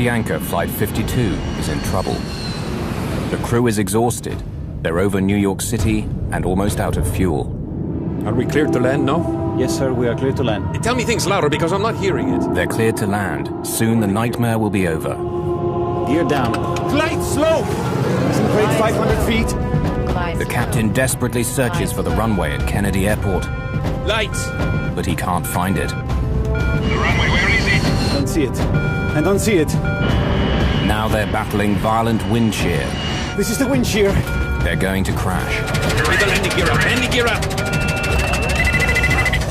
Avianca Flight 52 is in trouble. The crew is exhausted. They're over New York City and almost out of fuel. Are we cleared to land now? Yes, sir, we are clear to land. Tell me things louder because I'm not hearing it. They're cleared to land. Soon the nightmare will be over. Gear down. Glide slow! Grade 500 feet. The captain desperately searches for the runway at Kennedy Airport, Lights! but he can't find it. The runway, where is it? I don't see it. I don't see it. Now they're battling violent wind shear. This is the wind shear. They're going to crash. With the landing gear up, landing gear up!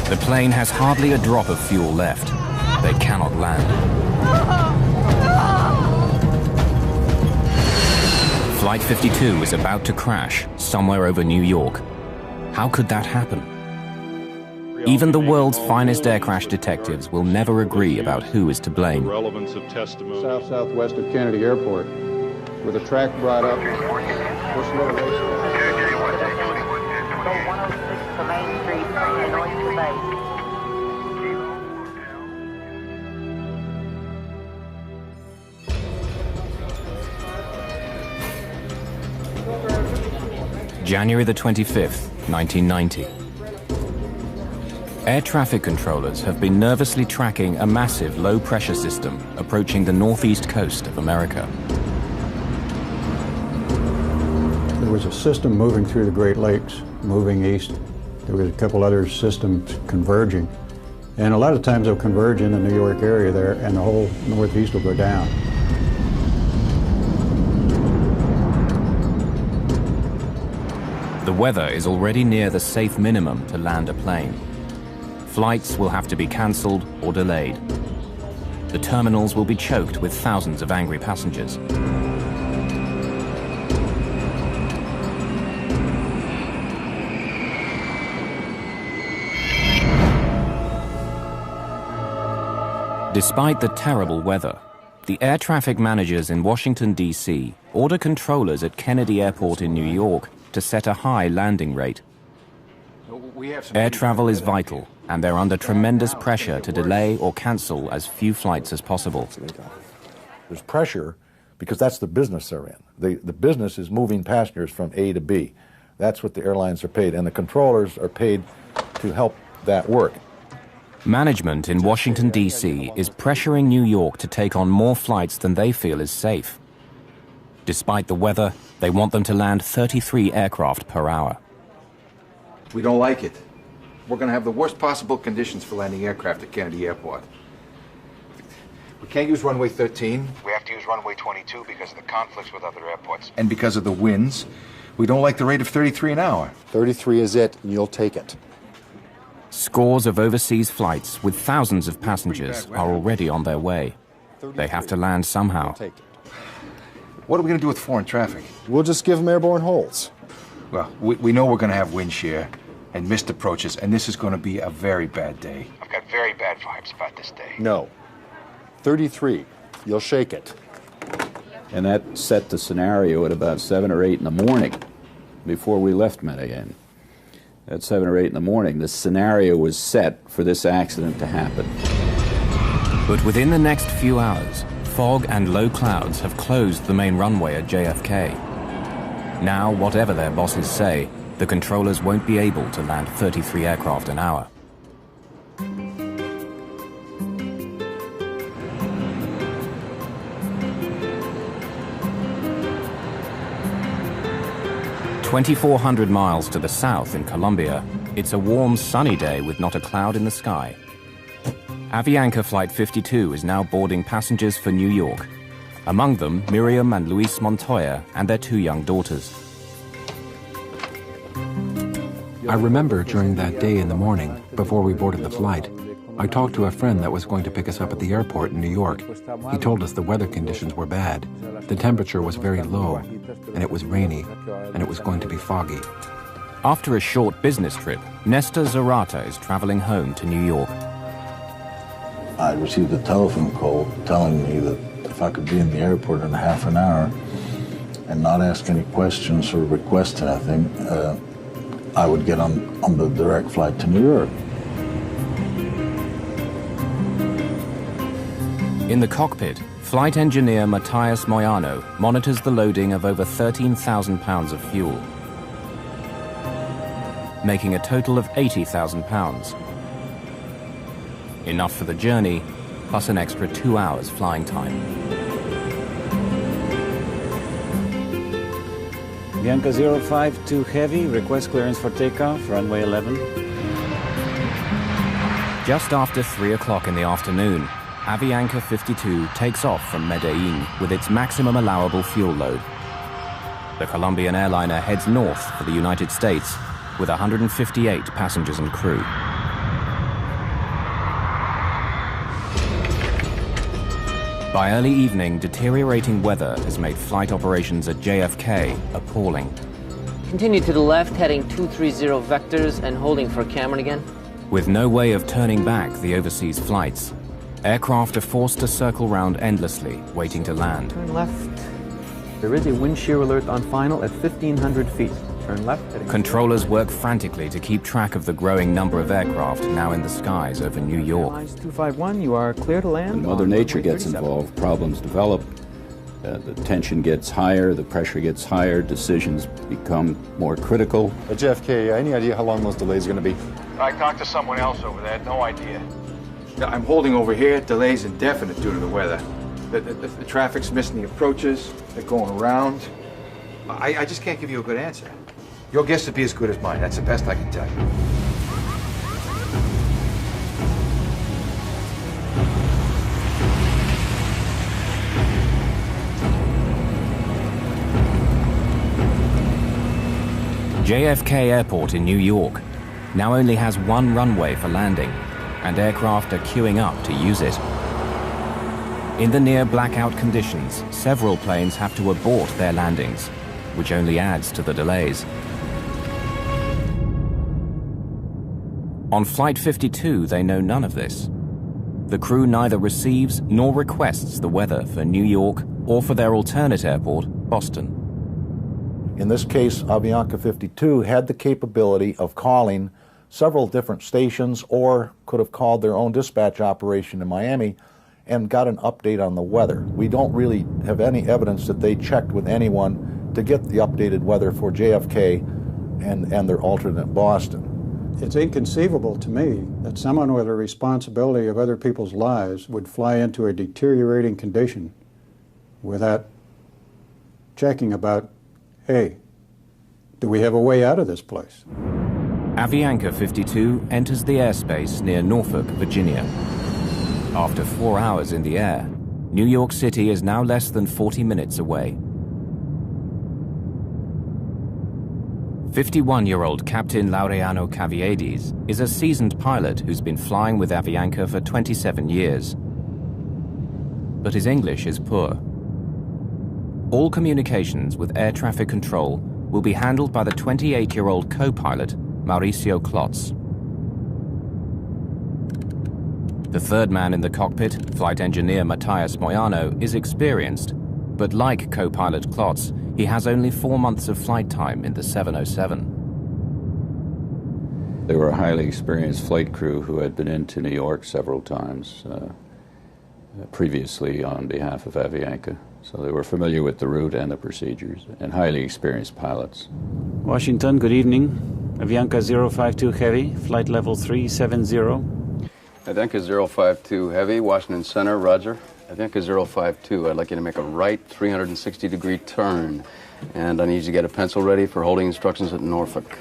The plane has hardly a drop of fuel left. They cannot land. Flight 52 is about to crash somewhere over New York. How could that happen? Even the world's finest air crash detectives will never agree about who is to blame. Relevance of testimony. Southwest of Kennedy Airport, with a track brought up. January the 25th, 1990. Air traffic controllers have been nervously tracking a massive low-pressure system approaching the northeast coast of America. There was a system moving through the Great Lakes, moving east. There was a couple other systems converging. And a lot of times they'll converge in the New York area there, and the whole northeast will go down. The weather is already near the safe minimum to land a plane. Flights will have to be cancelled or delayed. The terminals will be choked with thousands of angry passengers. Despite the terrible weather, the air traffic managers in Washington, D.C. order controllers at Kennedy Airport in New York to set a high landing rate. Air travel is vital, and they're under tremendous pressure to delay or cancel as few flights as possible. There's pressure because that's the business they're in. The business is moving passengers from A to B. That's what the airlines are paid, and the controllers are paid to help that work. Management in Washington, D.C. is pressuring New York to take on more flights than they feel is safe. Despite the weather, they want them to land 33 aircraft per hour. We don't like it. We're going to have the worst possible conditions for landing aircraft at Kennedy Airport. We can't use runway 13. We have to use runway 22 because of the conflicts with other airports. And because of the winds, we don't like the rate of 33 an hour. 33 is it, and you'll take it. Scores of overseas flights with thousands of passengers are already on their way. They have to land somehow. What are we going to do with foreign traffic? We'll just give them airborne holes. Well, we know we're going to have wind shear and missed approaches, and this is going to be a very bad day. I've got very bad vibes about this day. No. 33. You'll shake it. And that set the scenario at about 7 or 8 in the morning before we left Medellin. At 7 or 8 in the morning, the scenario was set for this accident to happen. But within the next few hours, fog and low clouds have closed the main runway at JFK. Now, whatever their bosses say, the controllers won't be able to land 33 aircraft an hour. "2,400 miles to the south in Colombia, it's a warm, sunny day with not a cloud in the sky. Avianca Flight 52 is now boarding passengers for New York. Among them, Miriam and Luis Montoya and their 2 young daughters. I remember during that day in the morning, before we boarded the flight, I talked to a friend that was going to pick us up at the airport in New York. He told us the weather conditions were bad. The temperature was very low, and it was rainy, and it was going to be foggy. After a short business trip, Nestor Zarata is traveling home to New York. I received a telephone call telling me that if I could be in the airport in half an hour and not ask any questions or request anything, I would get on the direct flight to New York. In the cockpit, Flight engineer Matthias Moyano monitors the loading of over 13,000 pounds of fuel, making a total of 80,000 pounds. Enough for the journey, plus an extra 2 hours flying time. Avianca 052 Heavy, request clearance for takeoff, runway 11. Just after 3 o'clock in the afternoon, Avianca 52 takes off from Medellin with its maximum allowable fuel load. The Colombian airliner heads north for the United States with 158 passengers and crew. By early evening, deteriorating weather has made flight operations at JFK appalling. Continue to the left, heading 230 vectors and holding for Cameron again. With no way of turning back the overseas flights, aircraft are forced to circle round endlessly, waiting to land. Turn left. There is a wind shear alert on final at 1,500 feet. Turn left. Controllers work frantically to keep track of the growing number of aircraft now in the skies over New York. 251, you are clear to land. When Mother Nature gets involved, problems develop. The tension gets higher, the pressure gets higher, decisions become more critical. At JFK, any idea how long those delays are going to be? I talked to someone else over there, no idea. I'm holding over here. Delay's indefinite due to the weather. The traffic's missing the approaches. They're going around. I just can't give you a good answer. Your guess would be as good as mine. That's the best I can tell you. JFK Airport in New York now only has one runway for landing, and aircraft are queuing up to use it. In the near blackout conditions, several planes have to abort their landings, which only adds to the delays. On Flight 52, they know none of this. The crew neither receives nor requests the weather for New York or for their alternate airport, Boston. In this case, Avianca 52 had the capability of calling several different stations or could have called their own dispatch operation in Miami and got an update on the weather. We don't really have any evidence that they checked with anyone to get the updated weather for JFK and their alternate Boston. It's inconceivable to me that someone with a responsibility of other people's lives would fly into a deteriorating condition without checking about, hey, do we have a way out of this place? Avianca 52 enters the airspace near Norfolk, Virginia. After 4 hours in the air, New York City is now less than 40 minutes away. 51-year-old Captain Laureano Caviedes is a seasoned pilot who's been flying with Avianca for 27 years. But his English is poor. All communications with air traffic control will be handled by the 28-year-old co-pilot, Mauricio Klotz. The third man in the cockpit, flight engineer Matthias Moyano, is experienced, but like co-pilot Klotz, he has only 4 months of flight time in the 707. They were a highly experienced flight crew who had been into New York several times previously on behalf of Avianca. So they were familiar with the route and the procedures, and highly experienced pilots. Washington, good evening. Avianca 052 Heavy, flight level 370. Avianca 052 Heavy, Washington Center, roger. Avianca 052, I'd like you to make a right 360-degree turn. And I need you to get a pencil ready for holding instructions at Norfolk.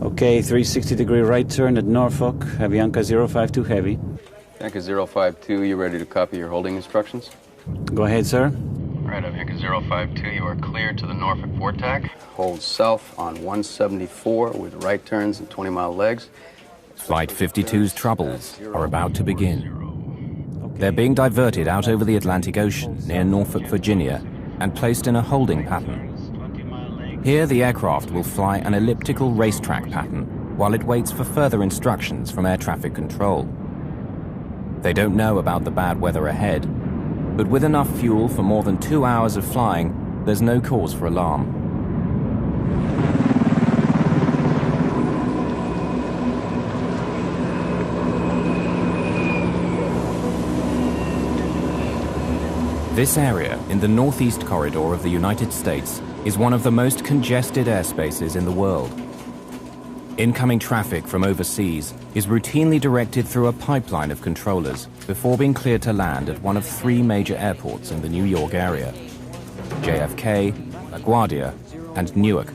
Okay, 360-degree right turn at Norfolk, Avianca 052 Heavy. Avianca 052, you ready to copy your holding instructions? Go ahead, sir. All right, Avianca 052, you are clear to the Norfolk VORTAC. Hold south on 174 with right turns and 20-mile legs. Flight 52's troubles are about to begin. They're being diverted out over the Atlantic Ocean near Norfolk, Virginia, and placed in a holding pattern. Here, the aircraft will fly an elliptical racetrack pattern while it waits for further instructions from air traffic control. They don't know about the bad weather ahead, but with enough fuel for more than 2 hours of flying, there's no cause for alarm. This area in the northeast corridor of the United States is one of the most congested airspaces in the world. Incoming traffic from overseas is routinely directed through a pipeline of controllers before being cleared to land at one of 3 major airports in the New York area: JFK, LaGuardia, and Newark.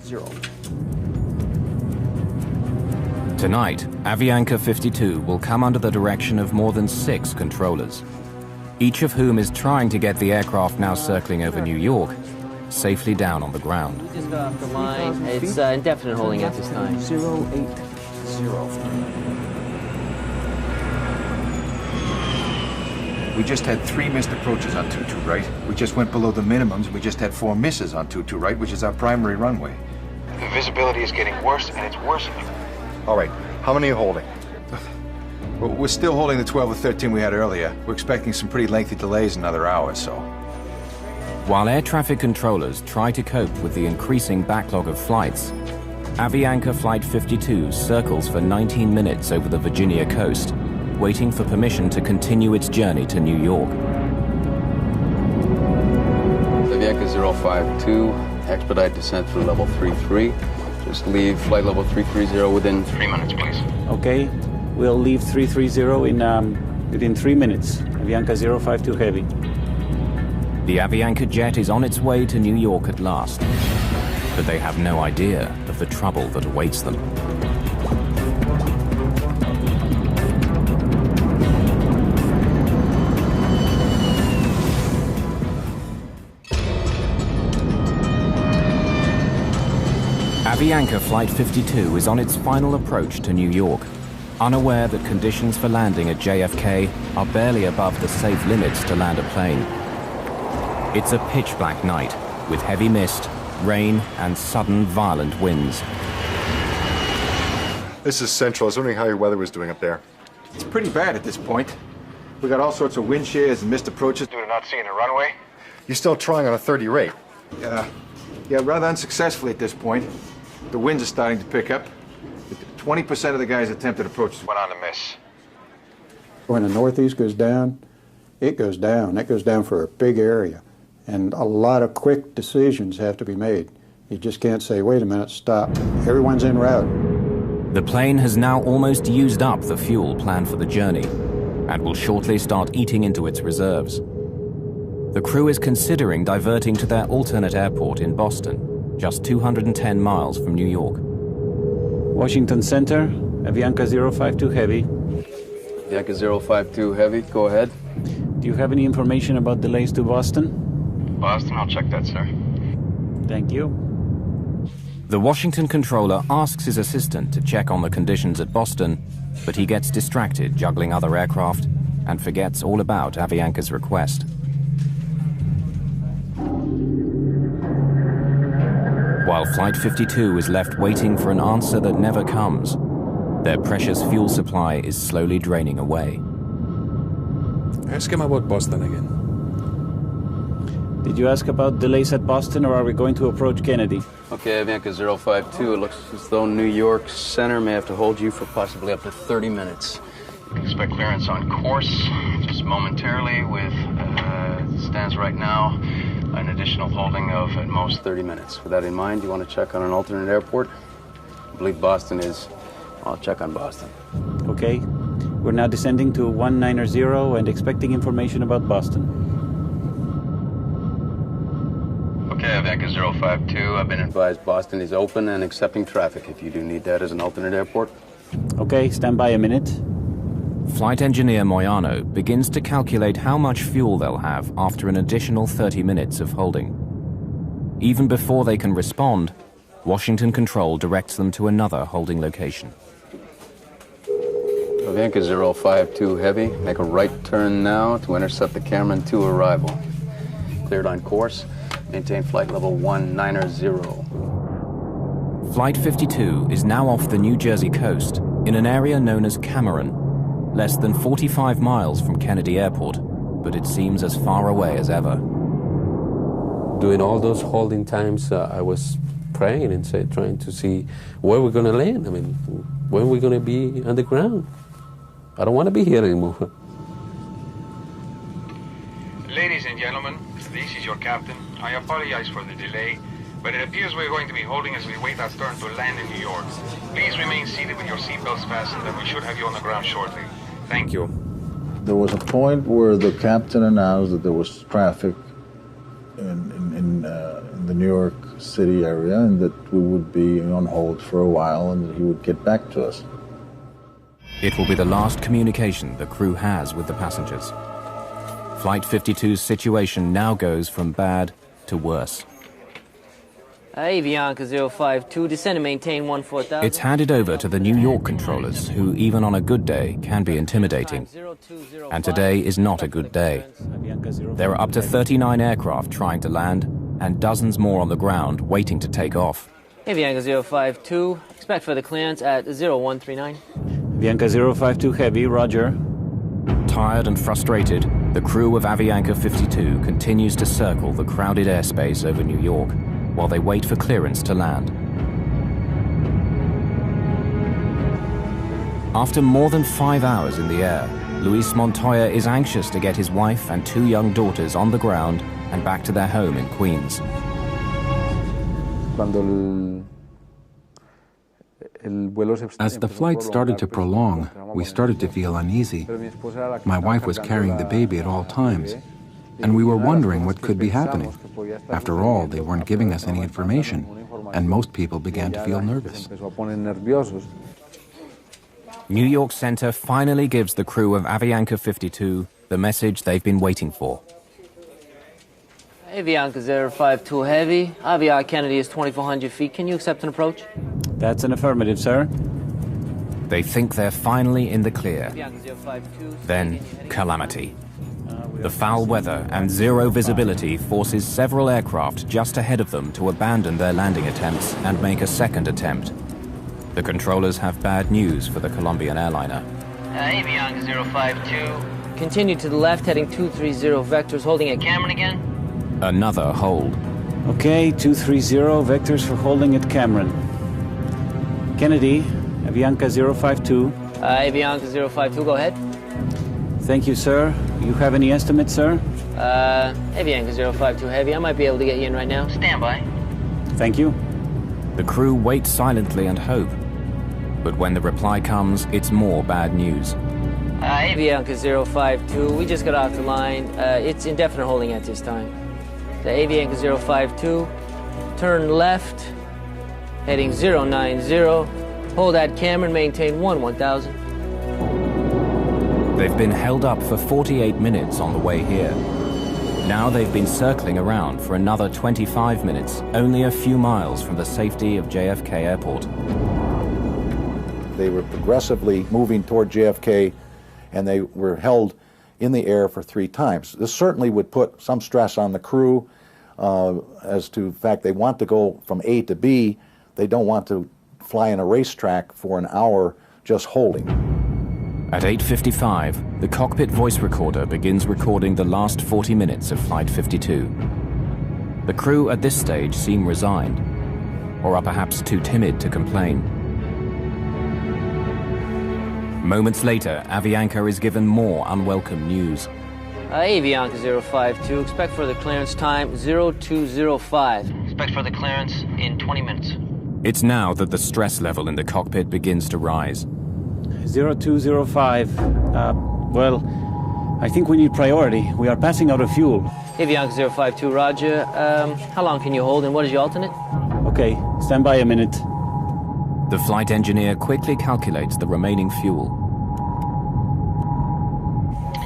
Tonight, Avianca 52 will come under the direction of more than 6 controllers, each of whom is trying to get the aircraft now circling over New York safely down on the ground. We just got off the line. It's indefinite holding at this time. 080. We just had 3 missed approaches on 22 right. We just went below the minimums. We just had 4 misses on 22 right, which is our primary runway. The visibility is getting worse, and it's worsening. All right, how many are you holding? Well, we're still holding the 12 or 13 we had earlier. We're expecting some pretty lengthy delays in another hour or so. While air traffic controllers try to cope with the increasing backlog of flights, Avianca Flight 52 circles for 19 minutes over the Virginia coast, waiting for permission to continue its journey to New York. Avianca 052, expedite descent through level 33. Just leave flight level 330 within 3 minutes, please. Okay, we'll leave 330 within 3 minutes. Avianca 052 Heavy. The Avianca jet is on its way to New York at last, but they have no idea of the trouble that awaits them. Avianca Flight 52 is on its final approach to New York, unaware that conditions for landing at JFK are barely above the safe limits to land a plane. It's a pitch-black night, with heavy mist, rain, and sudden violent winds. This is Central. I was wondering how your weather was doing up there. It's pretty bad at this point. We got all sorts of wind shears and missed approaches. Due to not seeing the runway? You're still trying on a 30 rate. Yeah, rather unsuccessfully at this point. The winds are starting to pick up. 20% of the guys attempted approaches went on to miss. When the northeast goes down, it goes down. It goes down for a big area. And a lot of quick decisions have to be made. You just can't say, wait a minute, stop. Everyone's en route. The plane has now almost used up the fuel planned for the journey and will shortly start eating into its reserves. The crew is considering diverting to their alternate airport in Boston, just 210 miles from New York. Washington Center, Avianca 052 Heavy. Avianca 052 Heavy, go ahead. Do you have any information about delays to Boston? Boston, I'll check that, sir. Thank you. The Washington controller asks his assistant to check on the conditions at Boston, but he gets distracted juggling other aircraft and forgets all about Avianca's request. While Flight 52 is left waiting for an answer that never comes, their precious fuel supply is slowly draining away. Ask him about Boston again. Did you ask about delays at Boston, or are we going to approach Kennedy? Okay, Avianca 052, it looks as though New York Center may have to hold you for possibly up to 30 minutes. You can expect clearance on course just momentarily with, stands right now, an additional holding of at most 30 minutes. With that in mind, you want to check on an alternate airport? I believe Boston is. I'll check on Boston. Okay. We're now descending to 190 and expecting information about Boston. Okay, Avianca 052, I've been advised Boston is open and accepting traffic if you do need that as an alternate airport. Okay, stand by a minute. Flight engineer Moyano begins to calculate how much fuel they'll have after an additional 30 minutes of holding. Even before they can respond, Washington Control directs them to another holding location. Avianca 052 Heavy, make a right turn now to intercept the Cameron 2 arrival. Cleared on course, maintain flight level 190. Flight 52 is now off the New Jersey coast in an area known as Cameron, less than 45 miles from Kennedy Airport, but it seems as far away as ever. During all those holding times, I was praying and trying to see where we're going to land. I mean, when we're going to be on the ground. I don't want to be here anymore. Ladies and gentlemen, is your captain. I apologize for the delay, but it appears we're going to be holding as we wait our turn to land in New York. Please remain seated with your seatbelts fastened, and we should have you on the ground shortly. Thank you. There was a point where the captain announced that there was traffic in the New York City area and that we would be on hold for a while and that he would get back to us. It will be the last communication the crew has with the passengers. Flight 52's situation now goes from bad to worse. Avianca 052, descend and maintain 14,000. It's handed over to the New York controllers, who even on a good day can be intimidating. And today is not a good day. There are up to 39 aircraft trying to land and dozens more on the ground waiting to take off. Avianca 052, expect further clearance at 0139. Avianca 052 Heavy, roger. Tired and frustrated, the crew of Avianca 52 continues to circle the crowded airspace over New York while they wait for clearance to land. After more than 5 hours in the air, Luis Montoya is anxious to get his wife and 2 young daughters on the ground and back to their home in Queens. As the flight started to prolong, we started to feel uneasy. My wife was carrying the baby at all times, and we were wondering what could be happening. After all, they weren't giving us any information, and most people began to feel nervous. New York Center finally gives the crew of Avianca 52 the message they've been waiting for. Avianca 052 Heavy, Aviar Kennedy is 2,400 feet. Can you accept an approach? That's an affirmative, sir. They think they're finally in the clear. Then, calamity. The foul weather and zero visibility forces several aircraft just ahead of them to abandon their landing attempts and make a second attempt. The controllers have bad news for the Colombian airliner. Avianca 052. Continue to the left, heading 230 vectors, holding at Cameron again. Another hold. Okay, 230 vectors for holding at Cameron. Kennedy, Avianca 052. Avianca 052, go ahead. Thank you, sir. You have any estimates, sir? Avianca 052 Heavy, I might be able to get you in right now. Stand by. Thank you. The crew wait silently and hope. But when the reply comes, it's more bad news. Avianca 052, we just got off the line. It's indefinite holding at this time. The Avianca 052, turn left, heading 090, hold at Cameron, maintain 1000. They've been held up for 48 minutes on the way here. Now they've been circling around for another 25 minutes, only a few miles from the safety of JFK Airport. They were progressively moving toward JFK, and they were held in the air for 3 times. This certainly would put some stress on the crew as to the fact they want to go from A to B. They don't want to fly in a racetrack for an hour just holding. At 8:55, the cockpit voice recorder begins recording the last 40 minutes of Flight 52. The crew at this stage seem resigned, or are perhaps too timid to complain. Moments later, Avianca is given more unwelcome news. Avianca 052, expect further clearance time 0205. Expect further clearance in 20 minutes. It's now that the stress level in the cockpit begins to rise. 0205. Well, I think we need priority. We are passing out of fuel. Avianca 052, roger. How long can you hold, and what is your alternate? Okay, stand by a minute. The flight engineer quickly calculates the remaining fuel.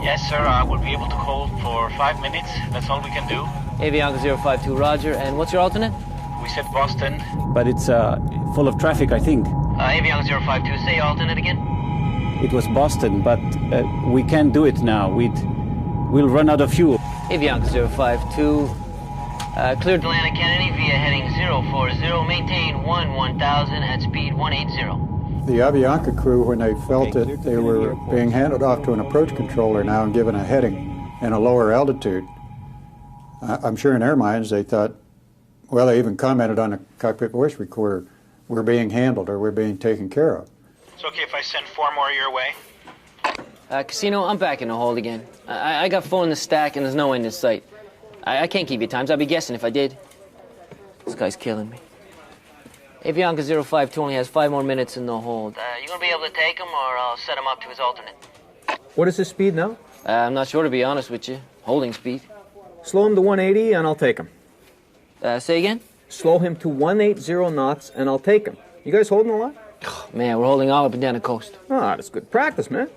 Yes, sir, I will be able to hold for 5 minutes. That's all we can do. Avianca 052, roger. And what's your alternate? We said Boston. But it's full of traffic, I think. Avianca 052, say your alternate again. It was Boston, but we can't do it now. We'll run out of fuel. Avianca 052, cleared Atlanta Kennedy via heading 040, maintain 1000 at speed 180. The Avianca crew, when they felt that they were being handed off to an approach controller now and given a heading and a lower altitude, I'm sure in their minds they thought, well, they even commented on the cockpit voice recorder, we're being handled or we're being taken care of. It's okay if I send 4 more your way? Casino, I'm back in the hold again. I got 4 in the stack and there's no end in sight. I can't keep you times. I'd be guessing if I did. This guy's killing me. Avianca 052 only has 5 more minutes in the hold. You gonna be able to take him, or I'll set him up to his alternate? What is his speed now? I'm not sure, to be honest with you. Holding speed. Slow him to 180 and I'll take him. Say again? Slow him to 180 knots and I'll take him. You guys holding a lot? Man, we're holding all up and down the coast. Ah, that's good practice, man.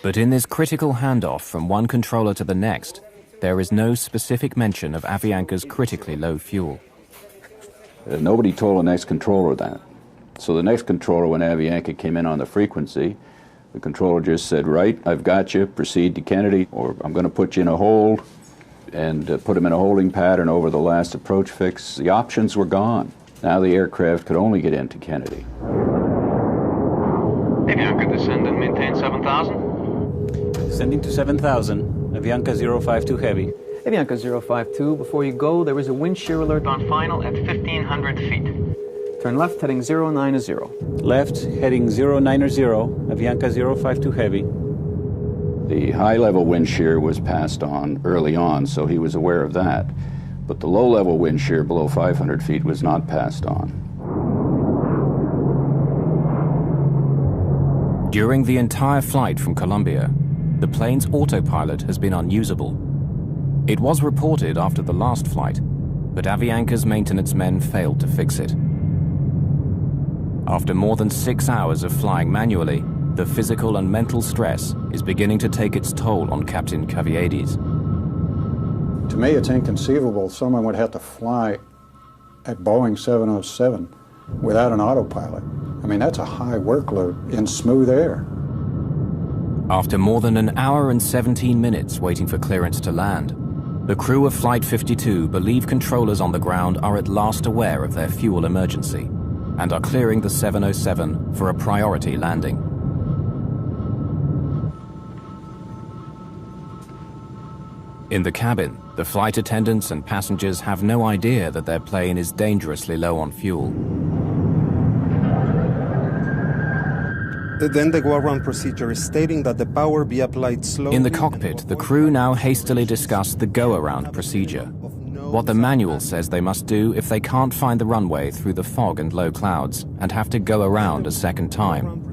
But in this critical handoff from one controller to the next, there is no specific mention of Avianca's critically low fuel. Nobody told the next controller that. So the next controller, when Avianca came in on the frequency, the controller just said, right, I've got you, proceed to Kennedy, or I'm going to put you in a hold, and put him in a holding pattern over the last approach fix. The options were gone. Now the aircraft could only get into Kennedy. Avianca, descend and maintain 7,000. Descending to 7,000, Avianca 052 Heavy. Avianca 052, before you go, there is a wind shear alert On final at 1,500 feet. Turn left, heading 090. Left, heading 090, Avianca 052 Heavy. The high-level wind shear was passed on early on, so he was aware of that. But the low-level wind shear below 500 feet was not passed on. During the entire flight from Colombia, the plane's autopilot has been unusable. It was reported after the last flight, but Avianca's maintenance men failed to fix it. After more than 6 hours of flying manually, the physical and mental stress is beginning to take its toll on Captain Kaviedes. To me, it's inconceivable someone would have to fly at Boeing 707 without an autopilot. I mean, that's a high workload in smooth air. After more than an hour and 17 minutes waiting for clearance to land, the crew of Flight 52 believe controllers on the ground are at last aware of their fuel emergency and are clearing the 707 for a priority landing. In the cabin, the flight attendants and passengers have no idea that their plane is dangerously low on fuel. Then the go-around procedure is stating that the power be applied slowly. In the cockpit, the crew now hastily discuss the go-around procedure, what the manual says they must do if they can't find the runway through the fog and low clouds and have to go around a second time.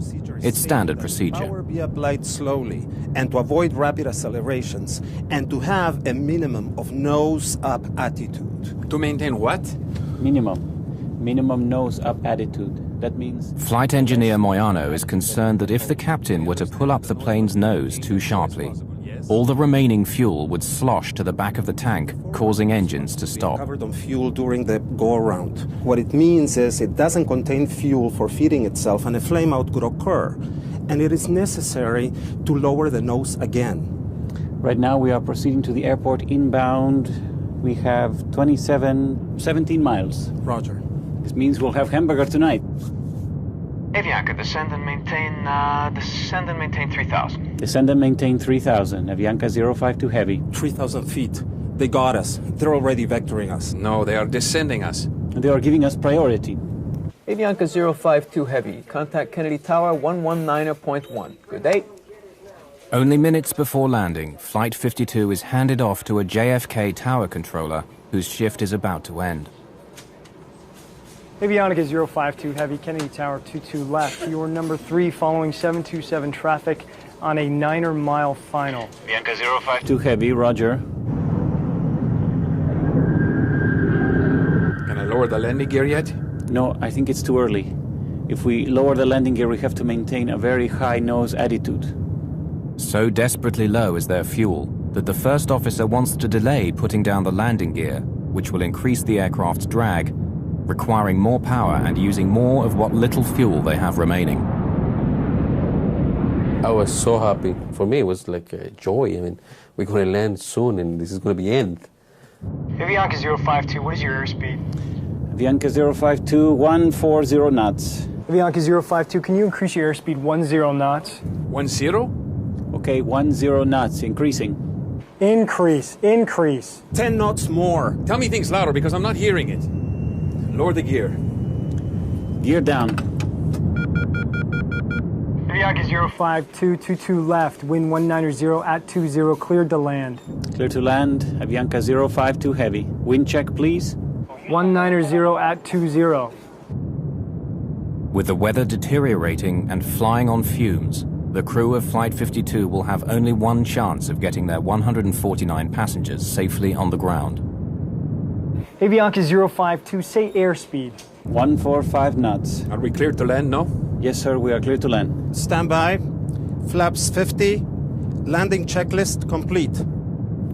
It's standard procedure. Power be applied slowly and to avoid rapid accelerations and to have a minimum of nose-up attitude. To maintain what? Minimum nose-up attitude. That means... Flight engineer Moyano is concerned that if the captain were to pull up the plane's nose too sharply, all the remaining fuel would slosh to the back of the tank, causing engines to stop. Covered on fuel during the go-around. What it means is it doesn't contain fuel for feeding itself and a flameout could occur. And it is necessary to lower the nose again. Right now we are proceeding to the airport inbound. We have 17 miles. Roger. This means we'll have hamburger tonight. Avianca, descend and maintain 3,000. Descend and maintain 3,000. Avianca 052 Heavy. 3,000 feet. They got us. They're already vectoring us. No, they are descending us. And they are giving us priority. Avianca 052 Heavy, contact Kennedy Tower 119.1. Good day. Only minutes before landing, Flight 52 is handed off to a JFK tower controller whose shift is about to end. Avianca 052 Heavy, Kennedy Tower 22 left. You are number 3 following 727 traffic on a 9-mile final. Avianca 052 Heavy, roger. Can I lower the landing gear yet? No, I think it's too early. If we lower the landing gear, we have to maintain a very high nose attitude. So desperately low is their fuel that the first officer wants to delay putting down the landing gear, which will increase the aircraft's drag, requiring more power and using more of what little fuel they have remaining. I was so happy. For me, it was like a joy. I mean, we're going to land soon, and this is going to be end. Avianca 052, what is your airspeed? Avianca 052, 140 knots. Avianca 052, can you increase your airspeed 10 knots? 10? Okay, 10 knots, increasing. Increase. 10 knots more. Tell me things louder because I'm not hearing it. Lower the gear. Gear down. Avianca 052, 22 left, wind 190 at 20, cleared to land. Clear to land, Avianca 052 Heavy. Wind check, please. 190 at 20. With the weather deteriorating and flying on fumes, the crew of Flight 52 will have only one chance of getting their 149 passengers safely on the ground. Avianca 052, say airspeed. 145 knots. Are we cleared to land, no? Yes, sir, we are clear to land. Stand by. Flaps 50. Landing checklist complete.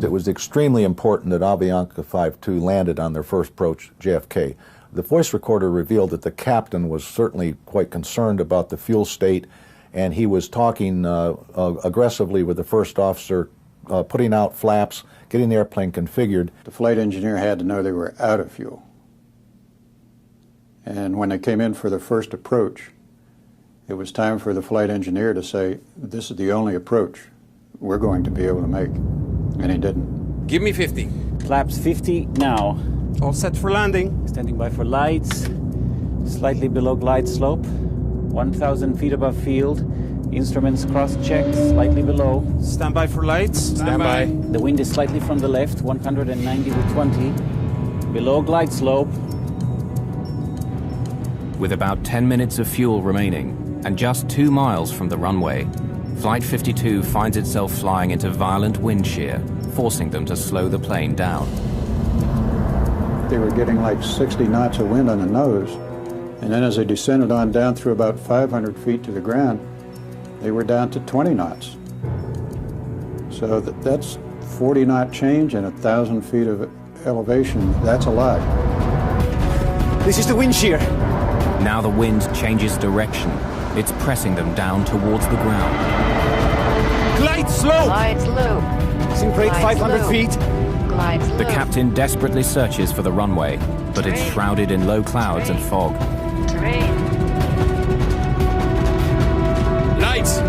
It was extremely important that Avianca 52 landed on their first approach, JFK. The voice recorder revealed that the captain was certainly quite concerned about the fuel state, and he was talking aggressively with the first officer, putting out flaps, getting the airplane configured. The flight engineer had to know they were out of fuel. And when they came in for the first approach, it was time for the flight engineer to say, this is the only approach we're going to be able to make. And he didn't. Give me 50. Flaps 50 now. All set for landing. Standing by for lights. Slightly below glide slope. 1,000 feet above field. Instruments cross-checked, slightly below. Stand by for lights. Stand by. The wind is slightly from the left, 190 to 20. Below glide slope. With about 10 minutes of fuel remaining, and just 2 miles from the runway, Flight 52 finds itself flying into violent wind shear, forcing them to slow the plane down. They were getting like 60 knots of wind on the nose, and then as they descended on down through about 500 feet to the ground, they were down to 20 knots. So that's 40 knot change and 1,000 feet of elevation. That's a lot. This is the wind shear. Now the wind changes direction. It's pressing them down towards the ground. Glide slope! Glide slope. Simprate 500 slope. feet. Glide slope. The captain desperately searches for the runway, but it's shrouded in low clouds and fog. Terrain. Lights! The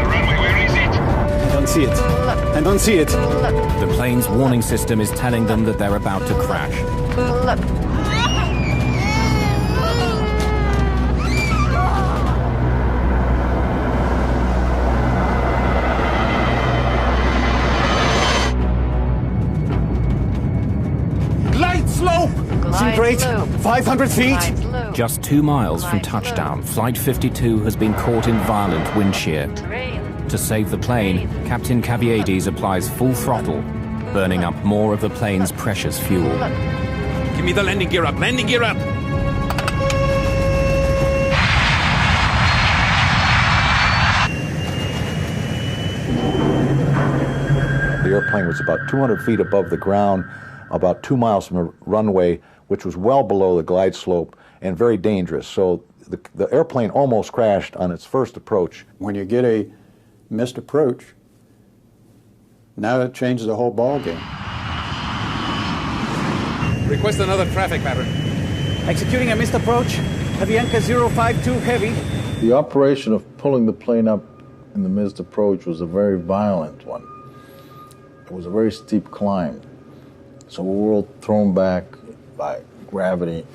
runway, where is it? I don't see it. I don't see it. The plane's warning system is telling them that they're about to crash. Look. Simprate 500 feet. Just 2 miles from touchdown, Flight 52 has been caught in violent wind shear. To save the plane, Captain Caviedes applies full throttle, burning up more of the plane's precious fuel. Give me the landing gear up! Landing gear up! The airplane was about 200 feet above the ground, about 2 miles from the runway, which was well below the glide slope and very dangerous. So the airplane almost crashed on its first approach. When you get a missed approach, now it changes the whole ball game. Request another traffic pattern. Executing a missed approach. Avianca 052 Heavy. The operation of pulling the plane up in the missed approach was a very violent one. It was a very steep climb. So we were thrown back by gravity